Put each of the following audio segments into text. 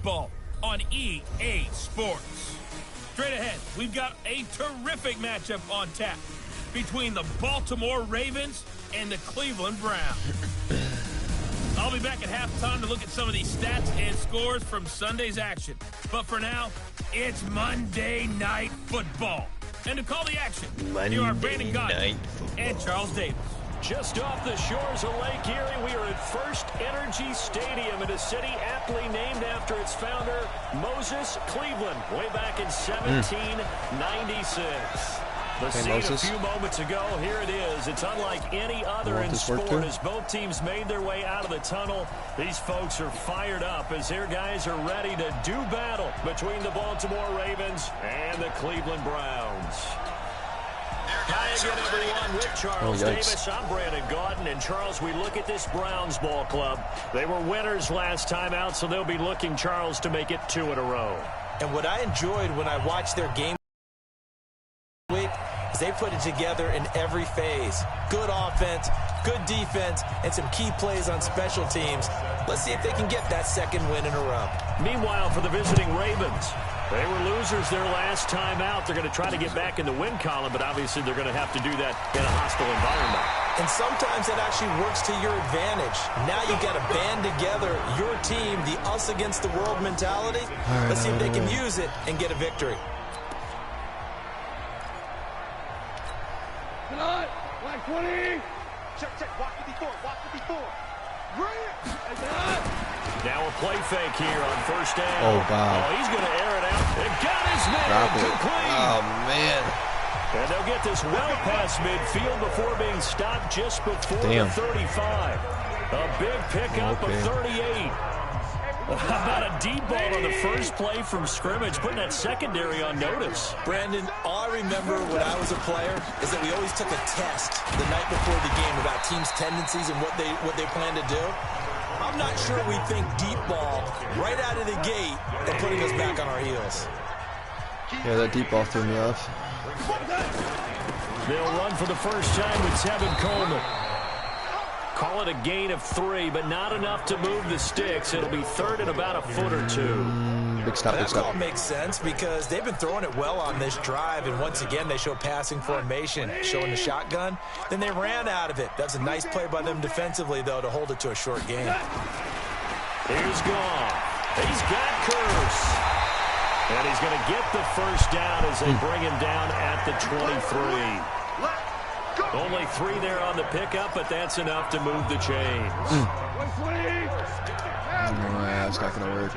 football on EA Sports. Straight ahead, we've got a terrific matchup on tap between the Baltimore Ravens and the Cleveland Browns. I'll be back at halftime to look at some of these stats and scores from Sunday's action. But for now, it's Monday Night Football. And to call the action, here are Brandon Godwin and Charles Davis. Just off the shores of Lake Erie, we are at First Energy Stadium in a city aptly named after its founder, Moses Cleveland, way back in 1796. The scene a few moments ago, here it is. It's unlike any other in sport as both teams made their way out of the tunnel. These folks are fired up as their guys are ready to do battle between the Baltimore Ravens and the Cleveland Browns. Hi again, everyone. With Charles Davis, I'm Brandon Gaudin. And, Charles, we look at this Browns ball club. They were winners last time out, so they'll be looking, Charles, to make it 2 in a row. And what I enjoyed when I watched their game week is they put it together in every phase. Good offense, good defense, and some key plays on special teams. Let's see if they can get that second win in a row. Meanwhile, for the visiting Ravens, they were losers their last time out. They're going to try to get back in the win column, but obviously they're going to have to do that in a hostile environment. And sometimes that actually works to your advantage. Now you've got to band together your team, the us against the world mentality. Let's see if they can use it and get a victory. Come on, line 20. Check, walk 54, walk 54. Now a play fake here on first down. Oh, God. Oh, he's going to air it out. It got his man complete. Oh, man. And they'll get this well past midfield before being stopped just before the 35. A big pickup of 38. How about a deep ball on the first play from scrimmage, putting that secondary on notice? Brandon, all I remember when I was a player is that we always took a test the night before the game about teams' tendencies and what they plan to do. I'm not sure we think deep ball right out of the gate and putting us back on our heels. Yeah, that deep ball threw me off. They'll run for the first time with Tevin Coleman. Call it a gain of 3, but not enough to move the sticks. It'll be third and about a foot or 2. Big stop, big stop. That call makes sense because they've been throwing it well on this drive, and once again they show passing formation, showing the shotgun. Then they ran out of it. That's a nice play by them defensively, though, to hold it to a short game. Here's Goff. He's got Curse. And he's going to get the first down as they bring him down at the 23. Only 3 there on the pickup, but that's enough to move the chains. That's not going to work.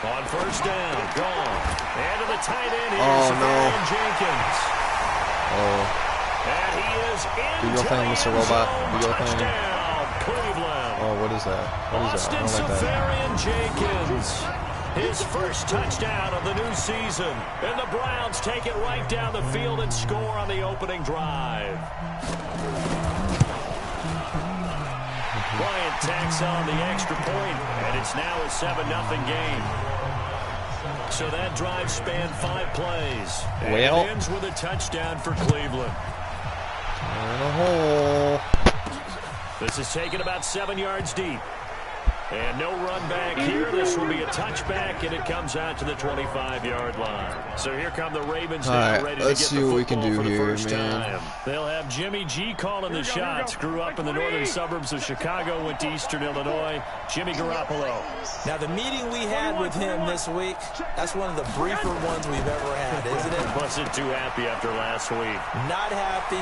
On first down, gone. And to the tight end here, Savarian Jenkins. And he is into the Mr. Robot. touchdown, Cleveland. Oh, what is that? What is that? I don't like that. Savarian Jenkins. His first touchdown of the new season. And the Browns take it right down the field and score on the opening drive. Bryant tacks on the extra point, and it's now a 7-0 game. So that drive spanned 5 plays. And it ends with a touchdown for Cleveland. In a hole. This is taken about 7 yards deep. And no run back here. This will be a touchback, and it comes out to the 25-yard line. So here come the Ravens now, ready to get the football for the first time. They'll have Jimmy G calling the shots. Grew up in the northern suburbs of Chicago, went to Eastern Illinois. Jimmy Garoppolo. Now, the meeting we had with him this week, that's one of the briefer ones we've ever had, isn't it? Wasn't too happy after last week. Not happy.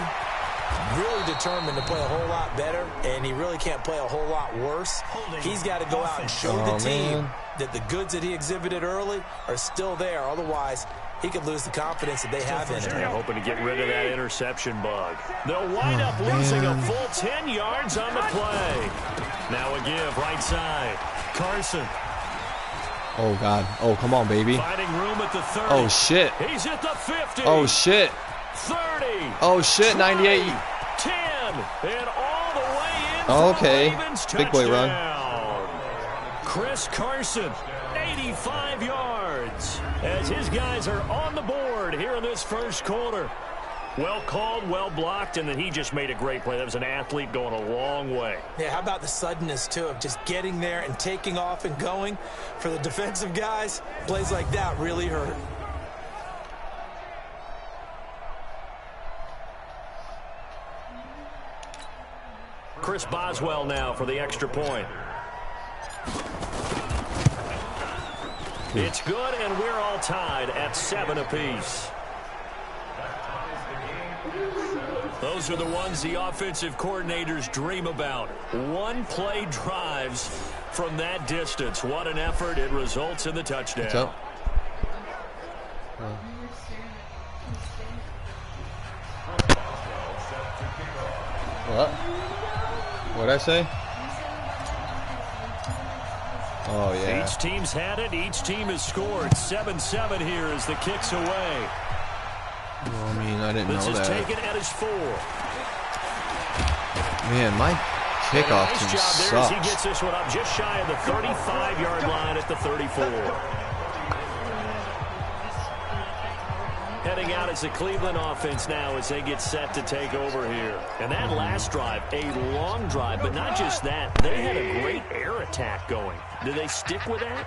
Really determined to play a whole lot better, and he really can't play a whole lot worse. He's got to go out and show the team that the goods that he exhibited early are still there. Otherwise, he could lose the confidence that they have in him. They're hoping to get rid of that interception bug. They'll wind up losing a full 10 yards on the play. Now a give, right side. Carson. Oh, God. Oh, come on, baby. Finding room at the 30. Oh, shit. He's at the 50. Oh, shit. 30. Oh, shit, 98. 10. And all the way in. Oh, okay. Big boy run. Chris Carson, 85 yards. As his guys are on the board here in this first quarter. Well called, well blocked, and then he just made a great play. That was an athlete going a long way. Yeah, how about the suddenness, too, of just getting there and taking off and going? For the defensive guys, plays like that really hurt. Chris Boswell now for the extra point. It's good, and we're all tied at 7 apiece. Those are the ones the offensive coordinators dream about. One-play drives from that distance. What an effort. It results in the touchdown. What's up? What? What'd I say? Oh, yeah. Each team's had it. Each team has scored. 7-7 here as the kick's away. Well, I mean, I didn't know that. This is taken at his 4. Man, my kickoff team sucks. He gets this one up just shy of the 35-yard line at the 34. Heading out as the Cleveland offense now as they get set to take over here. And that last drive, a long drive, but not just that. They had a great air attack going. Do they stick with that?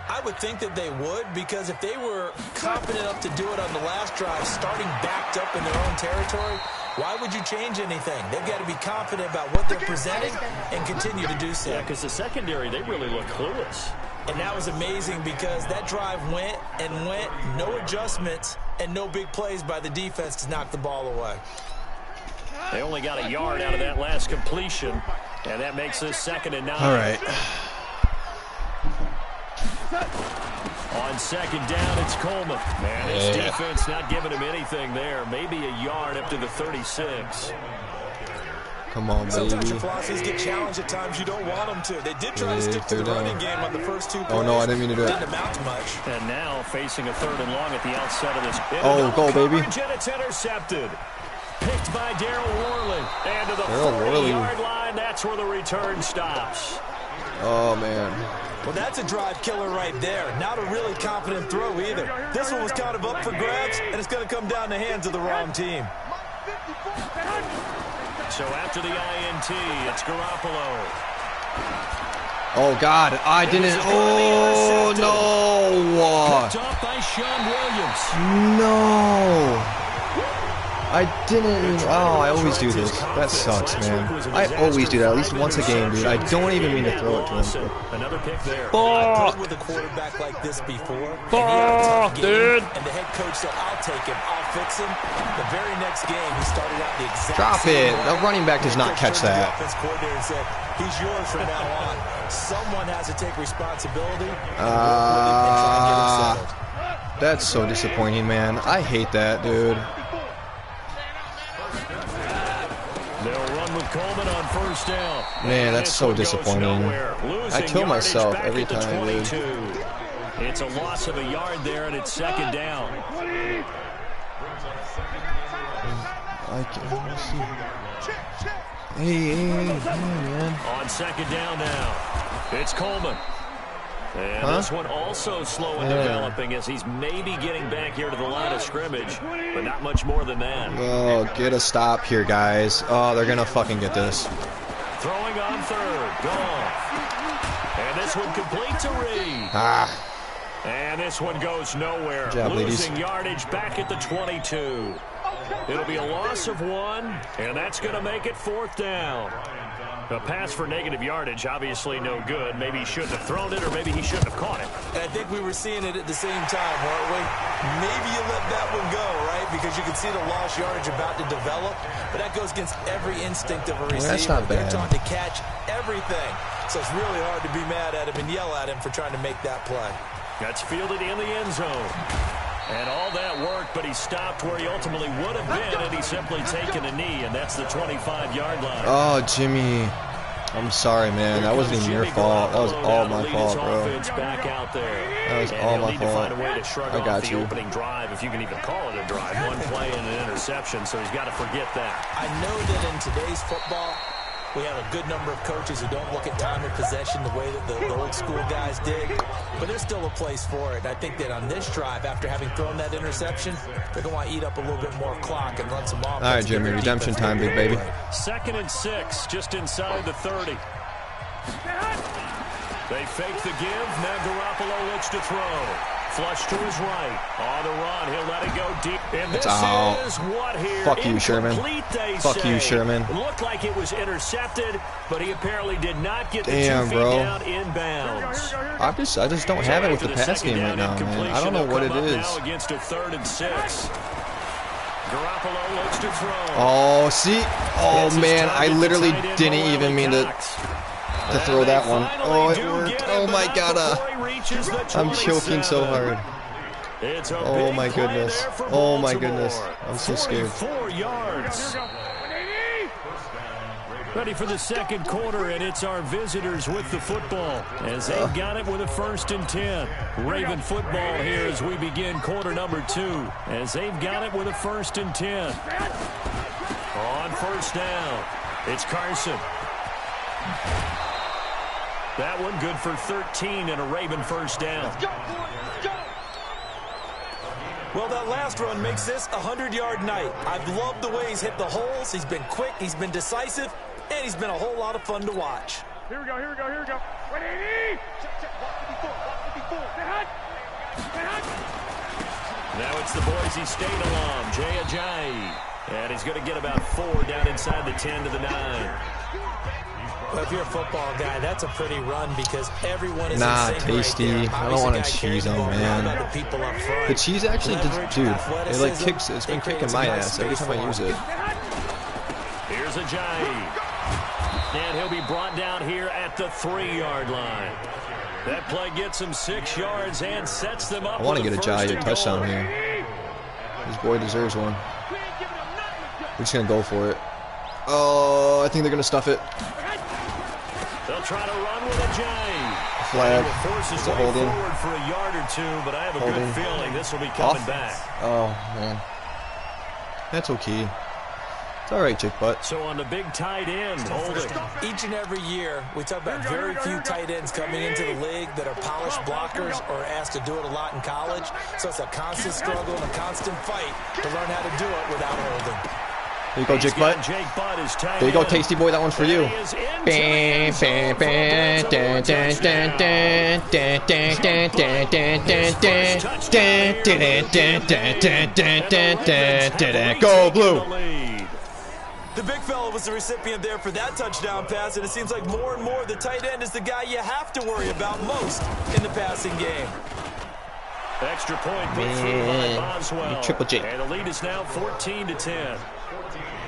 I would think that they would, because if they were confident enough to do it on the last drive, starting backed up in their own territory, why would you change anything? They've got to be confident about what they're presenting and continue to do so. Yeah, because the secondary, they really look clueless. And that was amazing because that drive went and went, no adjustments, and no big plays by the defense to knock the ball away. They only got a yard out of that last completion, and that makes this 2nd and 9. All right. On 2nd down, it's Coleman. Man, his defense not giving him anything there. Maybe a yard up to the 36. Come on, baby. Sometimes your philosophies get challenged at times you don't want them to. They did try to stick to the running game on the first 2 plays. Oh, no, I didn't mean to do that. Didn't amount to much. And now facing a 3rd and long at the outset of this. Oh, go, baby. And it's intercepted. Picked by Darryl Worley. And to the 40-yard line, that's where the return stops. Oh, man. Well, that's a drive killer right there. Not a really confident throw either. This one was kind of up for grabs, and it's going to come down the hands of the wrong team. So after the INT, it's Garoppolo. Oh, God. I didn't. Oh, no. Picked off by Sean Williams. No. I didn't. Oh, I always do this. That sucks, man. I always do that at least once a game, dude. I don't even mean to throw it to him. Another pick there. I played with a quarterback like this before. Dude. And the head coach said, I'll take him. I'll fix him. The very next game, he started out the exact Drop same it. way. The running back does not catch that. The offense coordinator said, he's yours from now on. Someone has to take responsibility. That's so disappointing, man. I hate that, dude. They'll run with Coleman on 1st down. Man, that's so disappointing. I kill myself every time, dude. It's a loss of a yard there, and it's 2nd down. I can't see. Hey, man. On 2nd down now, it's Coleman. And this one also slow in developing as he's maybe getting back here to the line of scrimmage, but not much more than that. Oh, get a stop here, guys. Oh, they're going to fucking get this. Throwing on 3rd, Goff. And this one complete to Reed. And this one goes nowhere. Good job, losing ladies. yardage back at the 22. It'll be a loss of 1, and that's going to make it 4th down. A pass for negative yardage, obviously no good. Maybe he shouldn't have thrown it, or maybe he shouldn't have caught it. And I think we were seeing it at the same time, weren't we? Maybe you let that one go, right? Because you can see the lost yardage about to develop. But that goes against every instinct of a receiver. Well, that's not bad. They're taught to catch everything. So it's really hard to be mad at him and yell at him for trying to make that play. That's fielded in the end zone. And all that worked, but he stopped where he ultimately would have been, and he's simply taken a knee, and that's the 25-yard line. Oh, Jimmy. I'm sorry, man. That wasn't even your fault. That was all my fault, bro. Back out there. That was all my fault. I got you. Opening drive, if you can even call it a drive. One play and an interception, so he's got to forget that. I know that in today's football, We have a good number of coaches who don't look at time of possession the way that the old school guys did. But there's still a place for it. And I think that on this drive, after having thrown that interception, they're going to want to eat up a little bit more clock and run some offense. All right, Jimmy, redemption time, big baby. 2nd and 6, just inside the 30. They fake the give. Now Garoppolo looks to throw. Flush to his right. On the run. He'll let it go deep. And this is what here. Fuck you, Sherman. Fuck you, Sherman. It looked like it was intercepted, but he apparently did not get the 2 feet down inbounds. I just don't have it with the pass game right now, man. I don't know what it is. Against a 3rd and 6. Garoppolo looks to throw. Oh, see? Oh, man, I literally didn't even mean to throw that one. Oh, it worked. Oh, my God. I'm choking so hard. Oh, my goodness. Oh, my goodness. I'm so scared. 4 yards. Ready for the 2nd quarter, and it's our visitors with the football as they've got it with a 1st and 10. Raven football here as we begin quarter number 2 as they've got it with a 1st and 10. On 1st down, it's Carson. That one good for 13 and a Raven 1st down. Well, that last run makes this a 100-yard night. I've loved the way he's hit the holes. He's been quick, he's been decisive, and he's been a whole lot of fun to watch. Here we go, here we go, here we go. 180! Check, walk 54, walk 54. Now it's the Boise State alum, Jay Ajayi. And he's going to get about 4 down inside the 10 to the 9. Well, if you're a football guy, that's a pretty run because everyone is tasty. Right, I don't want to cheese on, man. The cheese actually, dude, it like kicks. It's been kicking my ass every time I use it. Here's Ajayi, and he'll be brought down here at the 3-yard line. That play gets him 6 yards and sets them up. I want to get Ajayi a touchdown here. This boy deserves one. We're just gonna go for it. Oh, I think they're gonna stuff it. They'll try to run with Ajayi. Flag. Forces it's a holding. Forward for a yard or 2, but I have a good feeling this will be coming back. Oh man, that's okay. It's all right, chick butt. So on the big tight end, holding. Each and every year, we talk about very few tight ends coming into the league that are polished blockers or asked to do it a lot in college. So it's a constant struggle and a constant fight to learn how to do it without holding. There you go, Jake Butt. There you go, Tasty Boy. That one's for you. Go Blue. The big fella was the recipient there for that touchdown pass, and it seems like more and more the tight end is the guy you have to worry about most in the passing game. Extra point put through by Boswell. Triple J. And the lead is now 14-10.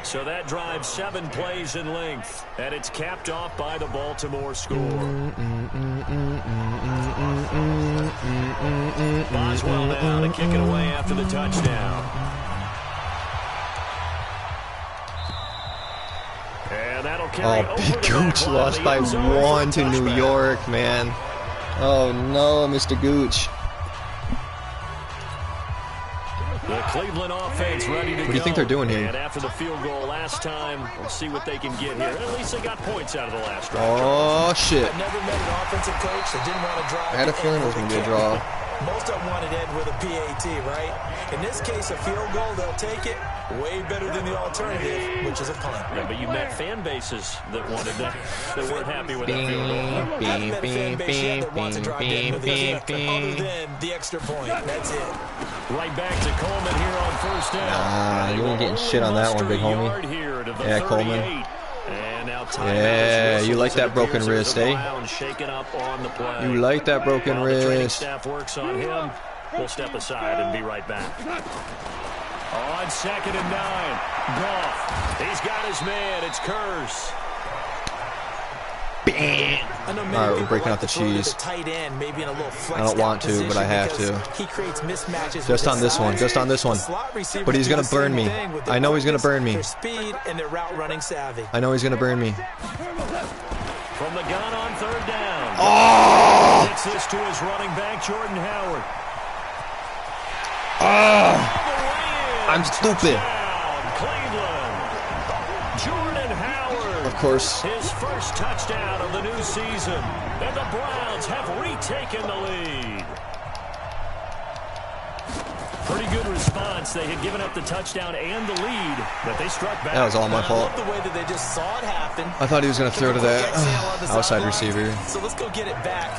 So that drives 7 plays in length, and it's capped off by the Baltimore score. Boswell now to kick it away after the touchdown. And that'll carry over Big Gooch lost by 1 to New York, man. Oh no, Mr. Gooch. The Cleveland offense ready to go. What do you think they're doing here? And after the field goal last time, we'll see what they can get here. At least they got points out of the last drive. Oh, shit. I never met an offensive coach that didn't want to drive. I had a feeling it was going to be a draw. Most of them wanted Ed with a PAT, right? In this case, a field goal, they'll take it. Way better than the alternative, which is a punt. Yeah, but you met fan bases that wanted that, that weren't happy with that field goal. I haven't met a fan base yet that wants to drive in with other than the extra point. That's it. Right back to Coleman here on 1st down. Nah, you ain't getting shit on that one, big homie. Yeah, Coleman. Yeah, you like that broken wrist, eh? You like that broken wrist. Staff works on him. We'll step aside and be right back. On 2nd and 9, Goff. He's got his man. It's Curse. Bam. All right, we're breaking out the cheese. I don't want to, but I have to. Just on this one, just on this one. But he's going to burn me. I know he's going to burn me. I know he's going to burn me. From the gun on 3rd down. Oh! Gets this to his running back, Jordan Howard. Oh! I'm stupid. Cleveland. Jordan Howard. Of course. His first touchdown of the new season. And the Browns have retaken the lead. Pretty good response. They had given up the touchdown and the lead, but they struck back. That was all my fault. I love the way that they just saw it happen. I thought he was going to throw to that outside receiver. So let's go get it back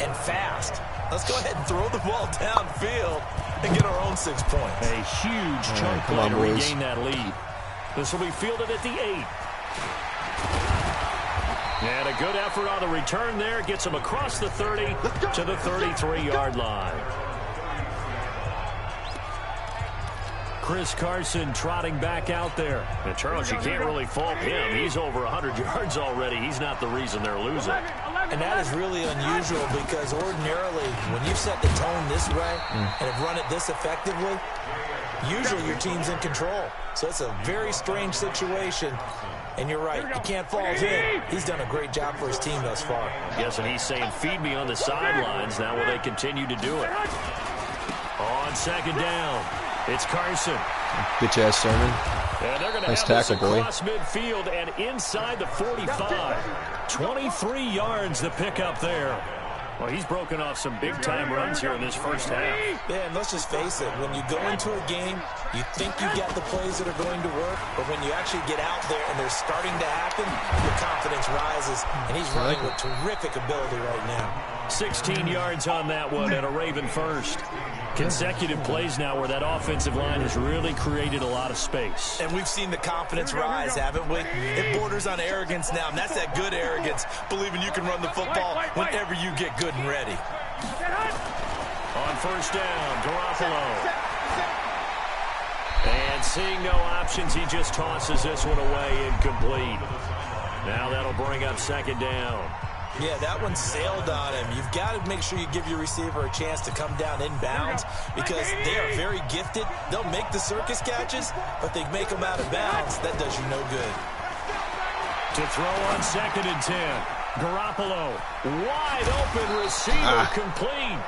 and fast. Let's go ahead and throw the ball downfield and get our own 6 points. A huge chunk play to regain that lead. This will be fielded at the 8. And a good effort on the return there. Gets him across the 30 to the 33-yard line. Chris Carson trotting back out there. And Charles, you can't really fault him. He's over 100 yards already. He's not the reason they're losing. And that is really unusual because ordinarily, when you set the tone this way and have run it this effectively, usually your team's in control. So it's a very strange situation. And you're right, you can't fault him. He's done a great job for his team thus far. Yes, and he's saying, feed me on the sidelines. Now will they continue to do it? On second down, it's Carson. Bitch ass Sermon. And they're going to nice have tackle, this boy. Across midfield and inside the 45. 23 yards to pick up there. Well, he's broken off some big-time runs here in this first half. Yeah, and let's just face it. When you go into a game, you think you got the plays that are going to work, but when you actually get out there and they're starting to happen, your confidence rises, and he's running with terrific ability right now. 16 yards on that one and a Raven first. Consecutive plays now where that offensive line has really created a lot of space. And we've seen the confidence rise, haven't we? It borders on arrogance now, and that's that good arrogance, believing you can run the football whenever you get good and ready. On first down, Garoppolo. And seeing no options, he just tosses this one away incomplete. Now that'll bring up second down. Yeah, that one sailed on him. You've got to make sure you give your receiver a chance to come down inbounds because they are very gifted. They'll make the circus catches, but they make them out of bounds. That does you no good. To throw on second and 10. Garoppolo, wide open receiver complete.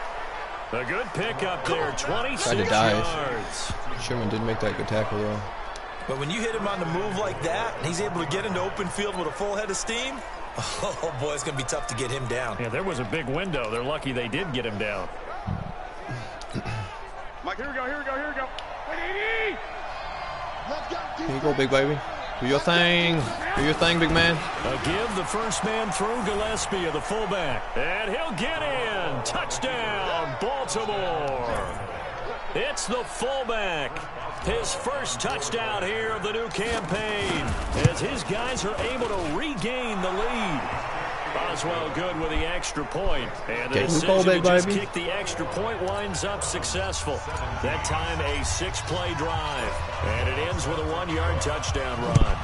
A good pickup there, 26 yards. Sherman did make that good tackle, though. But when you hit him on the move like that, and he's able to get into open field with a full head of steam, oh, boy, it's going to be tough to get him down. Yeah, there was a big window. They're lucky they did get him down. Mike, here we go. Here you go, big baby. Do your thing. Do your thing, big man. A give the first man through Gillespie of the fullback. And he'll get in. Touchdown, Baltimore. It's the fullback. His first touchdown here of the new campaign as his guys are able to regain the lead. Boswell good with the extra point. And the decision to just kick the extra point winds up successful. That time a 6-play drive. And it ends with a 1-yard touchdown run.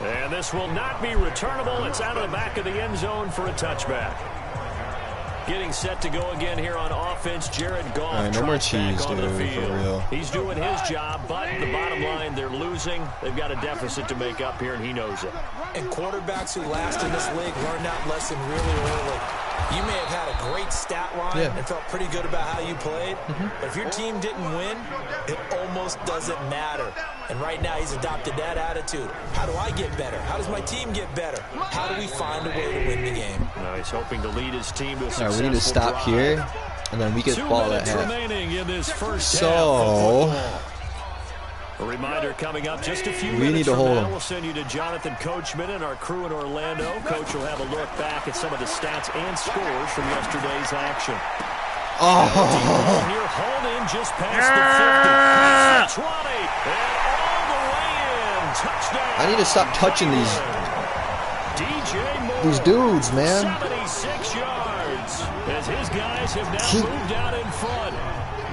And this will not be returnable. It's out of the back of the end zone for a touchback. Getting set to go again here on offense. Jared Goff. All right, no more cheese, dude, for real. He's doing his job, but the bottom line, they're losing. They've got a deficit to make up here, and he knows it. And quarterbacks who last in this league learn that lesson really early. You may have had a great stat line and felt pretty good about how you played, but if your team didn't win, it almost doesn't matter. And right now, he's adopted that attitude. How do I get better? How does my team get better? How do we find a way to win the game? Now he's hoping to lead his team to a successful we need to stop drive. here, and then we get the ball at half. Remaining in this first half. A reminder coming up just a few minutes from now. We'll send you to Jonathan Coachman and our crew in Orlando. Coach will have a look back at some of the stats and scores from yesterday's action. Oh! Here, hauled in just past the 50. Past the 20. And all the way in. Touchdown. I need to stop touching these dudes, man. 76 yards. As his guys have now moved out in front.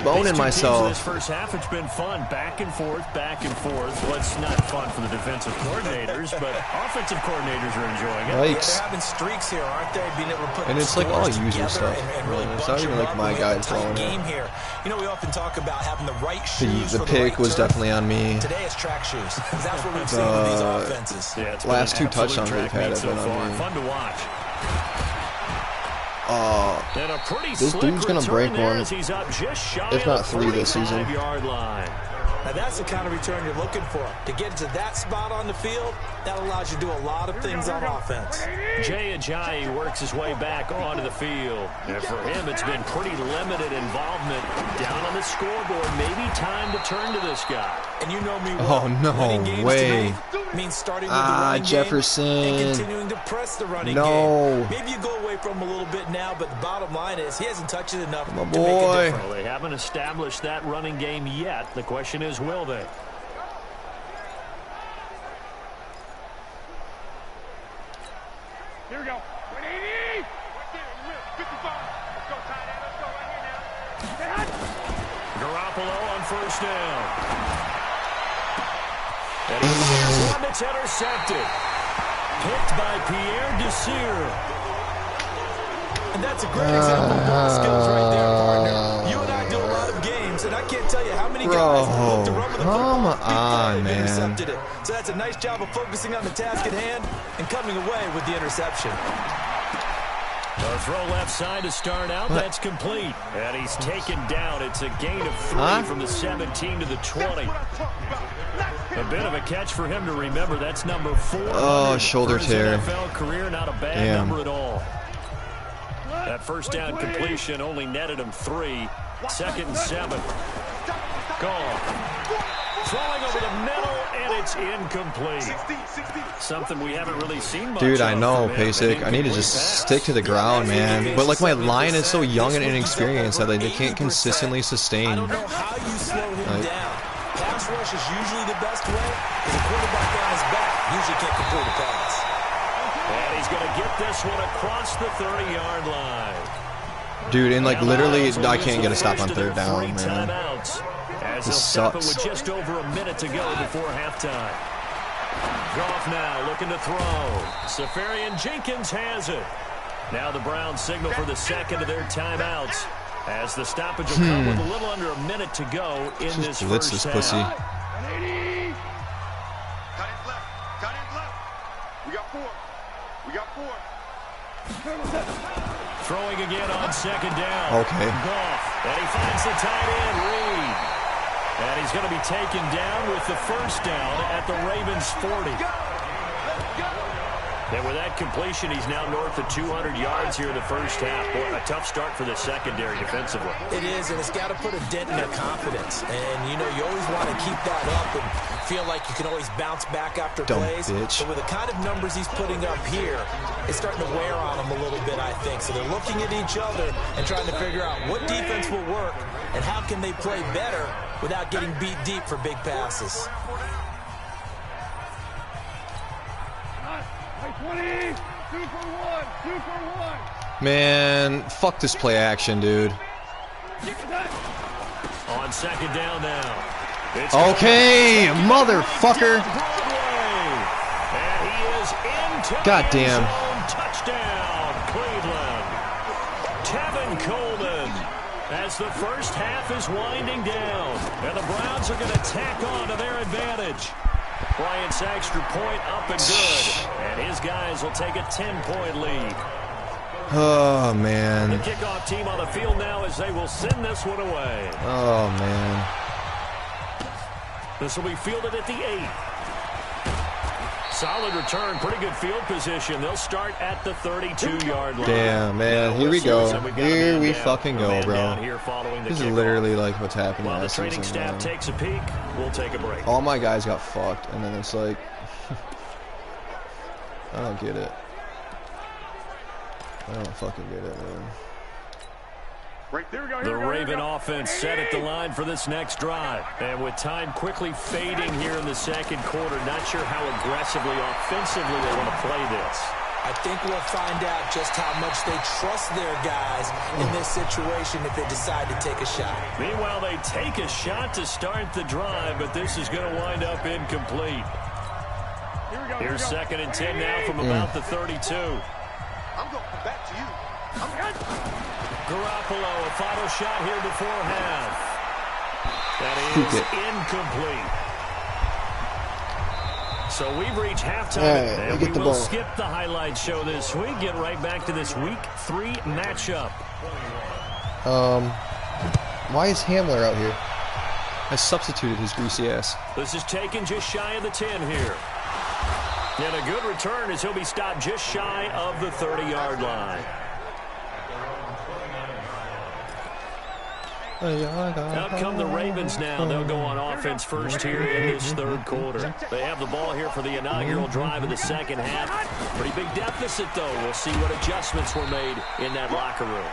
Boning myself. This first half, it's been fun. Back and forth, back and forth. Well, it's not fun for the defensive coordinators, but offensive coordinators are enjoying it. They're having streaks here, aren't they? Being able to put and it's like all user stuff. And really it's not even like my guys throwing game here. You know, we often talk about having the right shoes. The pick was definitely on me. Today it's track shoes. That's what we've seen with these offenses. Yeah, last 2 touchdowns we've had have been on me. Fun to watch. This dude's gonna break one, if not 3 this season. Now, that's the kind of return you're looking for. To get to that spot on the field, that allows you to do a lot of things on offense. Jay Ajayi works his way back onto the field. And for him, it's been pretty limited involvement. Down on the scoreboard, maybe time to turn to this guy. And you know me well. Oh, no way. Means starting with the running Jefferson. game and continuing to press the running game. Maybe you go away from him a little bit now, but the bottom line is he hasn't touched it enough to make a difference. Well, they haven't established that running game yet. The question is, will they? Here we go. 180. 55. Let's go, tight end. Let's go right here now. Garoppolo on first down. And he fires one that's intercepted. Picked by Pierre Desir. And that's a great example of ball skills right there, partner. You and I do a lot of games, and I can't tell you how many guys have looked to run with the football before they've intercepted it. So that's a nice job of focusing on the task at hand and coming away with the interception. A throw left side to start out. That's complete. And he's taken down. It's a gain of 3 from the 17 to the 20. A bit of a catch for him to remember. That's number 4. Oh, shoulder tear. NFL career, not a bad number at all. That first down completion only netted him 3. 2nd and 7. Gone. Throwing over the middle, and it's incomplete. Something we haven't really seen much. Dude, I know, Pasek. I need to just stick to the ground, man. But, like, my line is so young and inexperienced that they can't consistently sustain. I don't know how you slow him down. Pass rush is usually the best way. As a quarterback on his back, usually can't complete a pass. And he's going to get this one across the 30-yard line. Dude, and like literally, I can't get a stop on 3rd down, man. This sucks. With just over a minute to go before halftime. Goff now looking to throw. Safarian Jenkins has it. Now the Browns signal for the 2nd of their timeouts, as the stoppage will come with a little under a minute to go in this first half. Pussy. Cut in left. Cut in left. We got 4. We got 4. Throwing again on 2nd down. Okay. Goff. And he finds the tight end, Reed. And he's going to be taken down with the first down at the Ravens' 40. And with that completion, he's now north of 200 yards here in the first half. Boy, a tough start for the secondary defensively. It is, and it's got to put a dent in their confidence. And, you know, you always want to keep that up and feel like you can always bounce back after plays. Bitch. But with the kind of numbers he's putting up here, it's starting to wear on them a little bit, I think. So they're looking at each other and trying to figure out what defense will work and how can they play better without getting beat deep for big passes. 20. 2 for 1. 2 for 1. Man, fuck this play action, dude. On 2nd down now. It's okay, motherfucker. And he is into goddamn. Touchdown, Cleveland. Tevin Coleman, as the first half is winding down, and the Browns are going to tack on to their advantage. Bryant's extra point up and good, and his guys will take a 10-point lead. Oh, man. The kickoff team on the field now as they will send this one away. Oh, man. This will be fielded at the 8. Solid return, pretty good field position. They'll start at the 32-yard line. Damn, man. Here we go. Here we fucking go, bro. This is literally like what's happening While the last training season, staff man. takes a peek, we'll take a break. All my guys got fucked, and then it's like... I don't get it. I don't fucking get it, man. Right there we go. The Raven offense set at the line for this next drive. And with time quickly fading here in the 2nd quarter, not sure how aggressively, offensively they want to play this. I think we'll find out just how much they trust their guys in this situation if they decide to take a shot. Meanwhile, they take a shot to start the drive, but this is going to wind up incomplete. Here we go. Here's 2nd and 10 now from about the 32. I'm going to come back to you. I'm good. Garoppolo, a final shot here before half. That is incomplete. So we've reached halftime, and we will skip the highlight show this week. Get right back to this Week 3 matchup. Why is Hamler out here? I substituted his greasy ass. This is taken just shy of the 10 here. And a good return as he'll be stopped just shy of the 30-yard line. Out come the Ravens now. They'll go on offense first here in this third quarter. They have the ball here for the inaugural drive of the second half. Pretty big deficit, though. We'll see what adjustments were made in that locker room.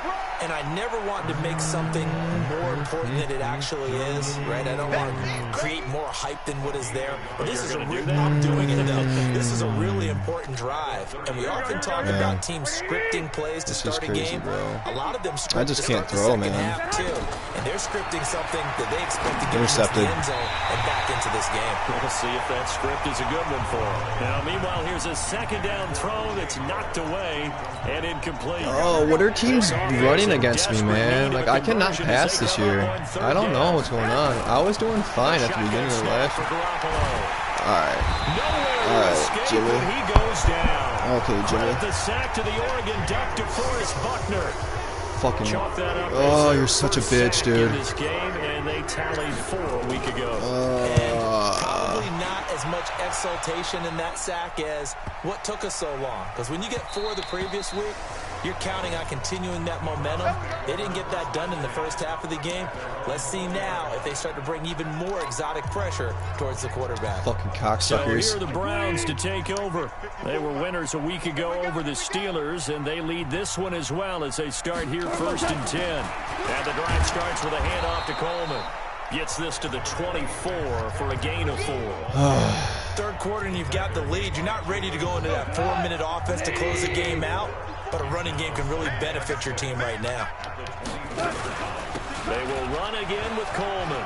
And I never want to make something more important than it actually is, right? I don't want to create more hype than what is there. But this is I'm doing it, though. This is a really important drive. And we often talk about teams scripting plays to start a game. A lot of them script I just can't throw, man. Half too. And they're scripting something that they expect to get into the end zone and back into this game. We'll see if that script is a good one for them. Now, meanwhile, here's a second down throw that's knocked away and incomplete. Oh, what are teams running against me, man? Like, I cannot pass this year. I don't know what's going on. I was doing fine at the beginning of the last year. Alright. Alright, Jimmy. Okay, Jimmy. The sack to the Oregon Duck to Forrest Buckner. Fucking. Oh, you're such a bitch, dude. This game, and they tallied 4 a week ago. Probably not as much exultation in that sack as what took us so long. Because when you get 4 the previous week, you're counting on continuing that momentum. They didn't get that done in the first half of the game. Let's see now if they start to bring even more exotic pressure towards the quarterback. Fucking cocksuckers. So here are the Browns to take over. They were winners a week ago over the Steelers, and they lead this one as well as they start here 1st and 10. And the drive starts with a handoff to Coleman. Gets this to the 24 for a gain of 4. Third quarter and you've got the lead. You're not ready to go into that 4-minute offense to close the game out, but a running game can really benefit your team right now. They will run again with Coleman.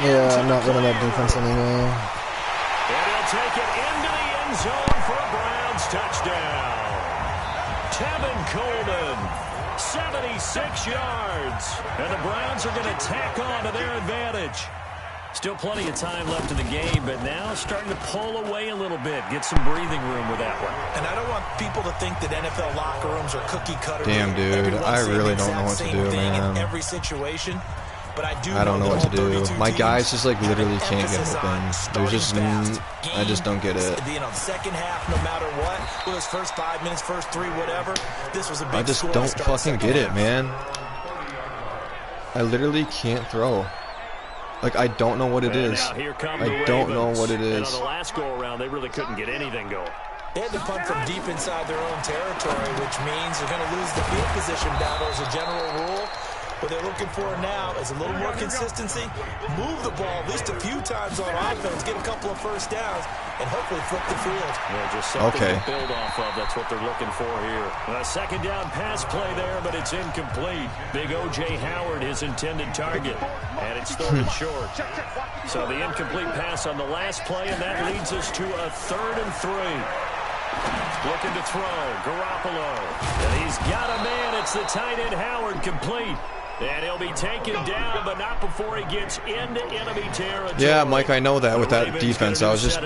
Yeah, I'm not running that defense anymore. And he'll take it into the end zone for a Browns touchdown. Tevin Coleman, 76 yards. And the Browns are going to tack on to their advantage. Still plenty of time left in the game, but now starting to pull away a little bit. Get some breathing room with that one. And I don't want people to think that NFL locker rooms are cookie cutter. Damn, dude. I really don't know what to do, man. In every situation. But I don't know what to do. My guys just like literally can't get open. There's just, I just don't get it. You know, second half, no matter what, with those first 5 minutes, first 3, whatever, this was a big I just don't fucking get it, man. I literally can't throw. Like, I don't know what it is. I don't know what it is. On the last go-around, they really couldn't get anything going. They had to punt from deep inside their own territory, which means they're going to lose the field position battle as a general rule. What they're looking for now is a little more consistency, move the ball at least a few times on offense, get a couple of first downs, and hopefully flip the field. Yeah, just something to build off of. That's what they're looking for here. A second down pass play there, but it's incomplete. Big O.J. Howard, his intended target, and it's 3rd and short. So the incomplete pass on the last play, and that leads us to a 3rd and 3. Looking to throw, Garoppolo. And he's got a man. It's the tight end Howard, complete. And he'll be taken down, but not before he gets into enemy territory. Yeah, Mike, I know that with that defense. I was just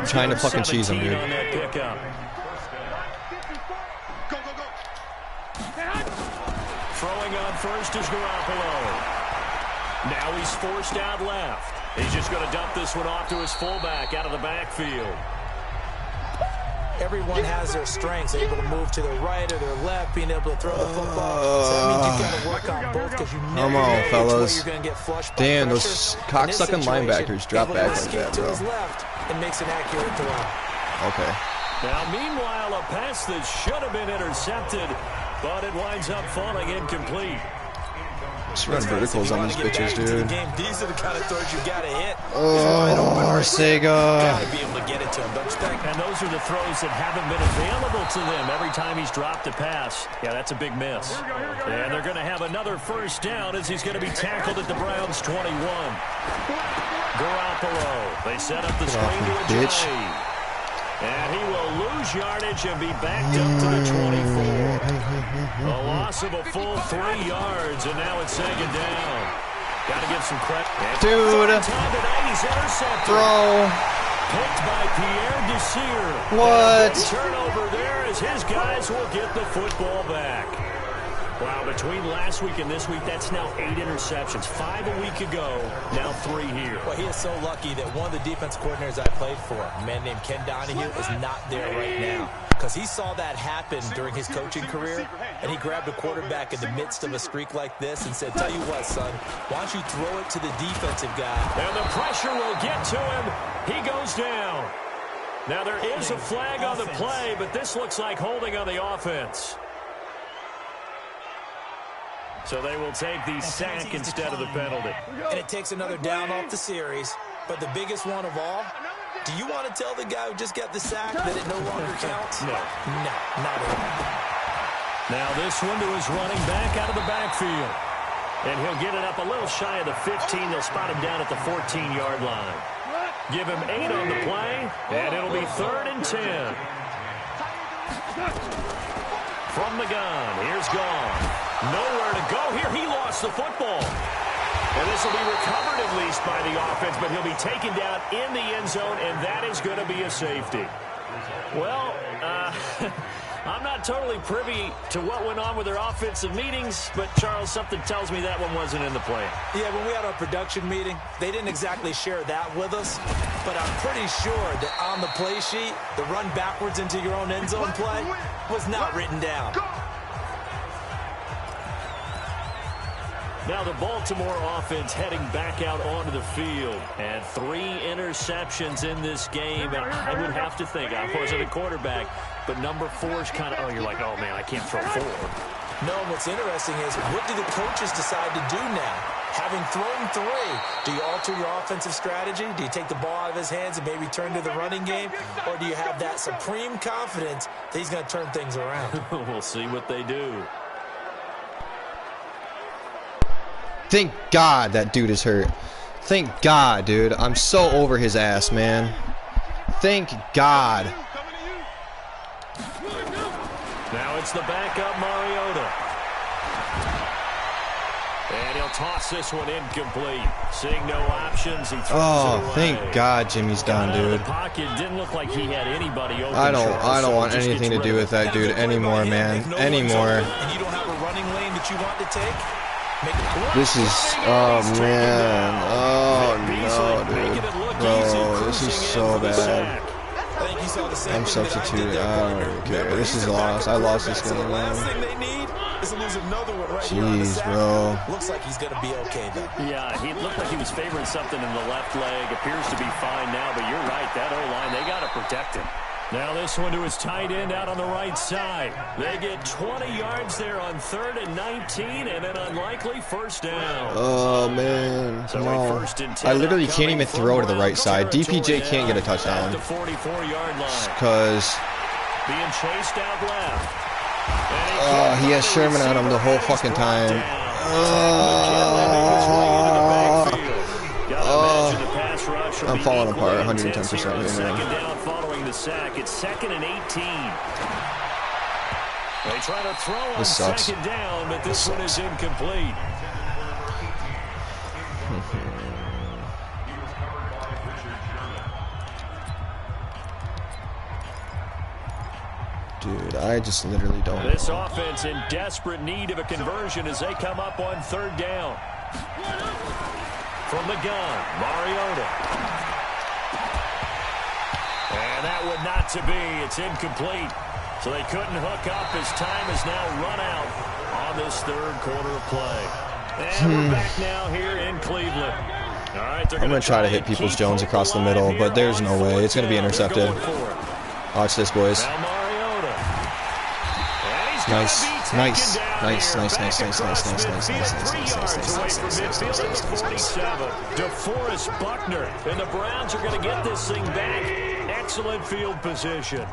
trying to fucking cheese him, dude. Throwing on first is Garoppolo. Now he's forced out left. He's just going to dump this one off to his fullback out of the backfield. Everyone has their strengths, able to move to their right or their left, being able to throw the football. So that means you've got to work on both because you never know which way you're going to get flushed by Damn, pressure. those cocksucking linebackers drop back like that, to bro. his left and makes an accurate throw. Okay. Now, meanwhile, a pass that should have been intercepted, but it winds up falling incomplete. Just run verticals on these bitches, dude. These are the kind of throws you gotta hit. Oh, Sega. Gotta be able to get it to him, don't you think? And those are the throws that haven't been available to them every time he's dropped a pass. Yeah, that's a big miss. And they're going to have another first down as he's going to be tackled at the Browns' 21. Garoppolo. They set up the screen to a bitch. And he will lose yardage and be backed up to the 24. A loss of a full 3 yards, and now it's second down. Got to give some credit. Dude. Throw. Picked by Pierre Desir. What? Turnover there as his guys will get the football back. Wow, between last week and this week, that's now 8 interceptions. 5 a week ago, now 3 here. Well, he is so lucky that one of the defense coordinators I played for, a man named Ken Donahue, is not there right now. Because he saw that happen during his coaching career, and he grabbed a quarterback in the midst of a streak like this and said, tell you what, son, why don't you throw it to the defensive guy? And the pressure will get to him. He goes down. Now, there is a flag on the play, but this looks like holding on the offense. So they will take the sack instead of the penalty. And it takes another down off the series. But the biggest one of all, do you want to tell the guy who just got the sack that it no longer counts? No. No, not at all. Now this one to his running back out of the backfield. And he'll get it up a little shy of the 15. They'll spot him down at the 14-yard line. Give him 8 on the play, and it'll be 3rd and 10. From the gun, here's Gone. Nowhere to go here. He lost the football. And this will be recovered at least by the offense, but he'll be taken down in the end zone, and that is going to be a safety. Well, I'm not totally privy to what went on with their offensive meetings, but, Charles, something tells me that one wasn't in the plan. Yeah, when we had our production meeting, they didn't exactly share that with us, but I'm pretty sure that on the play sheet, the run backwards into your own end zone play was not written down. Now the Baltimore offense heading back out onto the field. And 3 interceptions in this game. And I would have to think, I wasn't a quarterback, but number 4 is kind of, oh, you're like, oh, man, I can't throw 4. No, what's interesting is, what do the coaches decide to do now? Having thrown 3, do you alter your offensive strategy? Do you take the ball out of his hands and maybe turn to the running game? Or do you have that supreme confidence that he's going to turn things around? We'll see what they do. Thank God that dude is hurt. Thank God, dude. I'm so over his ass, man. Thank God. Now it's the backup Mariota. And he'll toss this one incomplete. Seeing no options, he throws it away. Thank God Jimmy's done, dude. The pocket didn't look like he had anybody open. I don't want anything to do with that dude anymore, man. Anymore. And you don't have a running lane that you want to take? This is, oh man, oh no, dude, bro, this is so bad. I'm substituted, I don't even care. This is lost. I lost this game, man. Jeez, bro. Looks like he's gonna be okay though. Yeah, he looked like he was favoring something in the left leg. Appears to be fine now, but you're right, that O-line, they gotta protect him. Now this one to his tight end out on the right side. They get 20 yards there on 3rd and 19, and an unlikely first down. Oh, man. Come on. I literally can't even throw to the right side. DPJ can't get a touchdown. Because being chased out left. He has Sherman on him the whole fucking time. I'm falling apart 110% right now. Following the sack, it's 2nd and 18. They try to throw on this sucks. 2nd down, but this one is incomplete. Dude, I just literally don't know. This offense in desperate need of a conversion as they come up on 3rd down. From the gun, Mariota. And that would not to be. It's incomplete. So they couldn't hook up as time has now run out on this 3rd quarter of play. And we're back now here in Cleveland. All right, I'm going to try to hit Peoples Jones across the middle, but there's no way. It's going to be intercepted. Watch this, boys. Nice. Nice. Nice, nice, nice, nice, nice, nice, nice, nice, nice. DeForest Buckner, and the Browns are going to get this thing back. Excellent field position.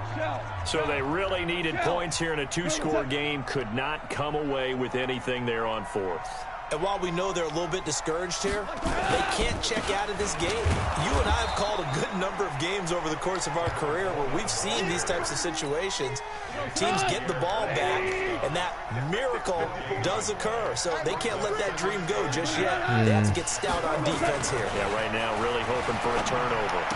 So they really needed points here in a 2-score game. Could not come away with anything there on 4th. And while we know they're a little bit discouraged here, they can't check out of this game. You and I have called a good number of games over the course of our career where we've seen these types of situations. Teams get the ball back, and that miracle does occur. So they can't let that dream go just yet. They have to get stout on defense here. Yeah, right now really hoping for a turnover.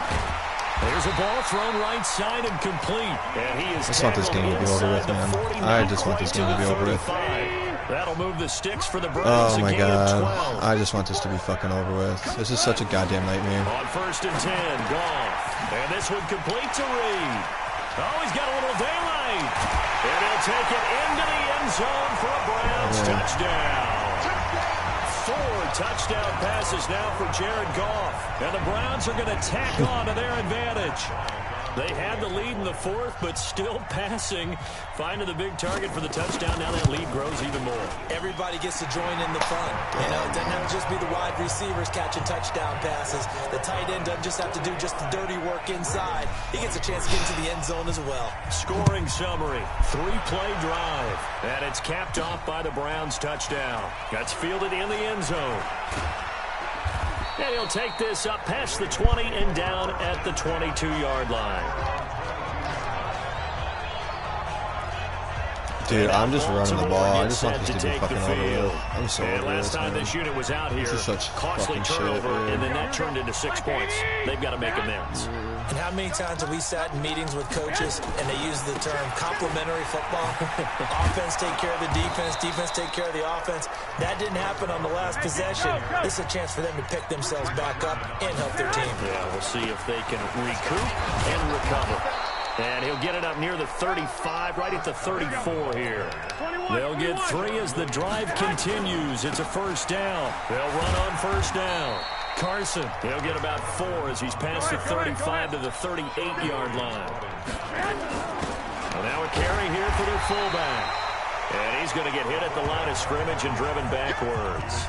There's a ball thrown right side and complete. And he is I just want this game to be over with, man. I just want this game to be over with. That'll move the sticks for the Browns. Oh my god. I just want this to be fucking over with. This is such a goddamn nightmare. On 1st and 10, Goff. And this one complete to Reed. Oh, he's got a little daylight. And he'll take it into the end zone for a Browns touchdown. 4 touchdown passes now for Jared Goff. And the Browns are going to tack on to their advantage. They had the lead in the 4th, but still passing. Finding the big target for the touchdown. Now that lead grows even more. Everybody gets to join in the fun. You know, it doesn't have to just be the wide receivers catching touchdown passes. The tight end doesn't just have to do just the dirty work inside. He gets a chance to get into the end zone as well. Scoring summary. 3-play drive. And it's capped off by the Browns touchdown. That's fielded in the end zone. And he'll take this up past the 20 and down at the 22-yard line. Dude, I'm just running the ball. I just want this to be fucking over with. I'm so over last this, time man. this unit was out here, This is such costly fucking turnover, shit, and then that turned into 6 points. They've got to make amends. And how many times have we sat in meetings with coaches and they use the term complementary football? Offense take care of the defense, defense take care of the offense. That didn't happen on the last possession. This is a chance for them to pick themselves back up and help their team. Yeah, we'll see if they can recoup and recover. And he'll get it up near the 35, right at the 34 here. They'll get 3 as the drive continues. It's a first down. They'll run on first down. Carson, he'll get about 4 as he's past the 35 to the 38-yard line. And now a carry here for their fullback. And he's going to get hit at the line of scrimmage and driven backwards.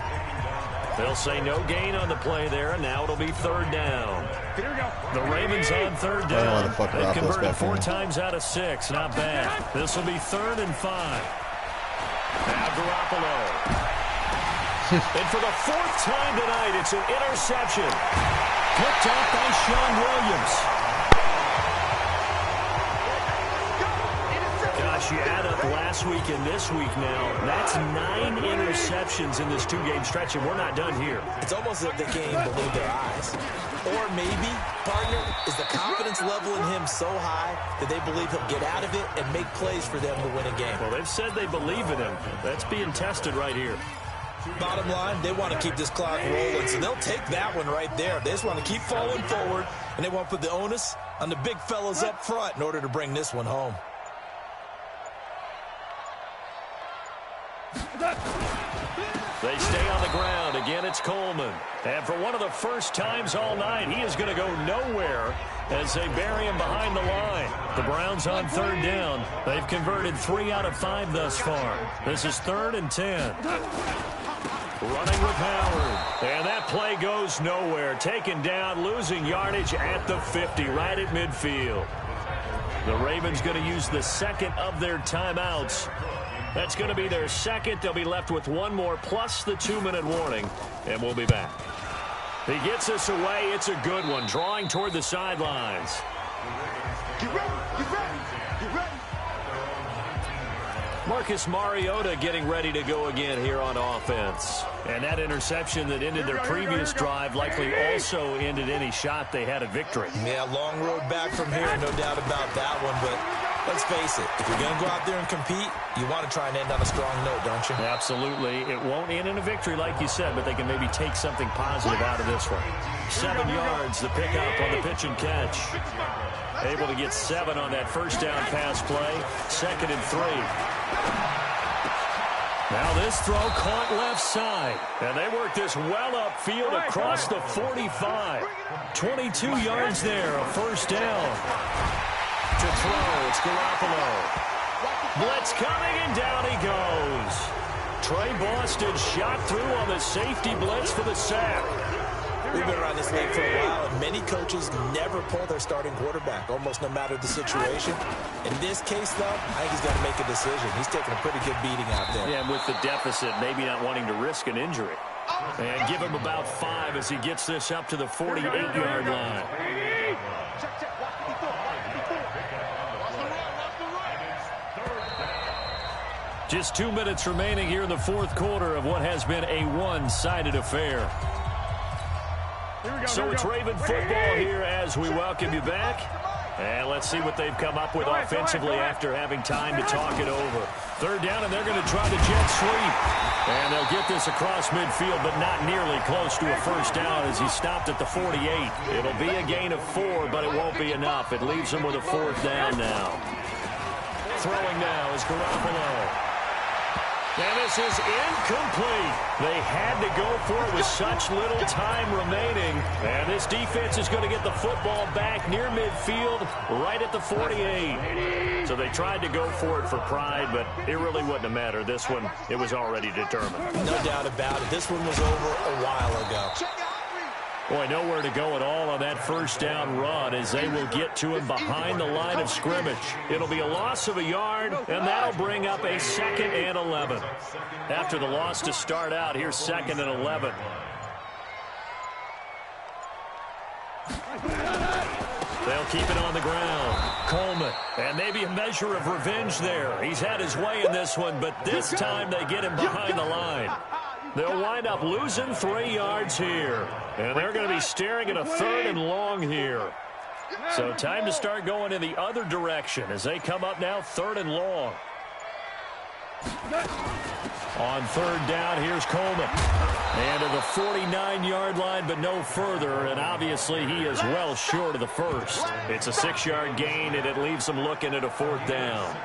They'll say no gain on the play there, and now it'll be 3rd down. The Ravens on 3rd down. They've converted 4 times out of 6. Not bad. This will be 3rd and 5. Now Garoppolo. And for the 4th time tonight, it's an interception. Picked off by Sean Williams. Gosh, you add up last week and this week now. That's 9 interceptions in this 2-game stretch, and we're not done here. It's almost as if they can't even believe their eyes. Or maybe, partner, is the confidence level in him so high that they believe he'll get out of it and make plays for them to win a game. Well, they've said they believe in him. That's being tested right here. Bottom line, they want to keep this clock rolling, so they'll take that one right there. They just want to keep falling forward, and they want to put the onus on the big fellas up front in order to bring this one home. They stay on the ground. Again, it's Coleman. And for one of the first times all night, he is going to go nowhere as they bury him behind the line. The Browns on 3rd down. They've converted 3 out of 5 thus far. This is 3rd and 10. Running with Howard. And that play goes nowhere. Taken down, losing yardage at the 50, right at midfield. The Ravens going to use the 2nd of their timeouts. That's going to be their 2nd. They'll be left with 1 more plus the 2-minute warning, and we'll be back. He gets us away. It's a good one, drawing toward the sidelines. Get ready, get ready, get ready. Marcus Mariota getting ready to go again here on offense. And that interception that ended their previous drive likely also ended any shot they had at victory. Yeah, long road back from here, no doubt about that one, but let's face it, if you're going to go out there and compete, you want to try and end on a strong note, don't you? Absolutely. It won't end in a victory like you said, but they can maybe take something positive out of this one. 7 yards, the pickup on the pitch and catch. Able to get 7 on that first down pass play. 2nd and 3. Now this throw caught left side. And they work this well upfield across the 45. 22 yards there, a first down. To throw, it's Garoppolo. Blitz coming, and down he goes. Trey Boston shot through on the safety blitz for the sack. We've been around this league for a while, and many coaches never pull their starting quarterback, almost no matter the situation. In this case, though, I think he's got to make a decision. He's taking a pretty good beating out there. Yeah, and with the deficit, maybe not wanting to risk an injury. And give him about 5 as he gets this up to the 48-yard line. Just 2 minutes remaining here in the 4th quarter of what has been a one-sided affair. So it's Raven football here as we welcome you back. And let's see what they've come up with offensively after having time to talk it over. Third down, and they're going to try the jet sweep. And they'll get this across midfield, but not nearly close to a first down as he stopped at the 48. It'll be a gain of 4, but it won't be enough. It leaves him with a 4th down now. Throwing now is Garoppolo. And this is incomplete. They had to go for it with such little time remaining. And this defense is going to get the football back near midfield, right at the 48. So they tried to go for it for pride, but it really wouldn't have mattered. This one, it was already determined. No doubt about it. This one was over a while ago. Boy, nowhere to go at all on that first down run as they will get to him behind the line of scrimmage. It'll be a loss of a yard, and that'll bring up a 2nd and 11. After the loss to start out, here's 2nd and 11. They'll keep it on the ground. Coleman, and maybe a measure of revenge there. He's had his way in this one, but this time they get him behind the line. They'll wind up losing 3 yards here. And they're going to be staring at a 3rd and long here. So time to start going in the other direction as they come up now 3rd and long. On 3rd down, here's Coleman. And to the 49-yard line, but no further. And obviously he is well short of the first. It's a 6-yard gain, and it leaves them looking at a 4th down.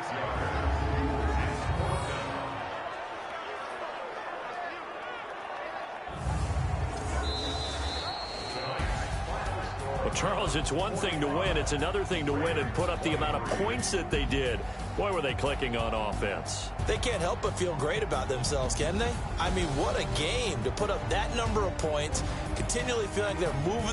Charles, it's one thing to win. It's another thing to win and put up the amount of points that they did. Boy, were they clicking on offense. They can't help but feel great about themselves, can they? I mean, what a game to put up that number of points, continually feeling like they're moving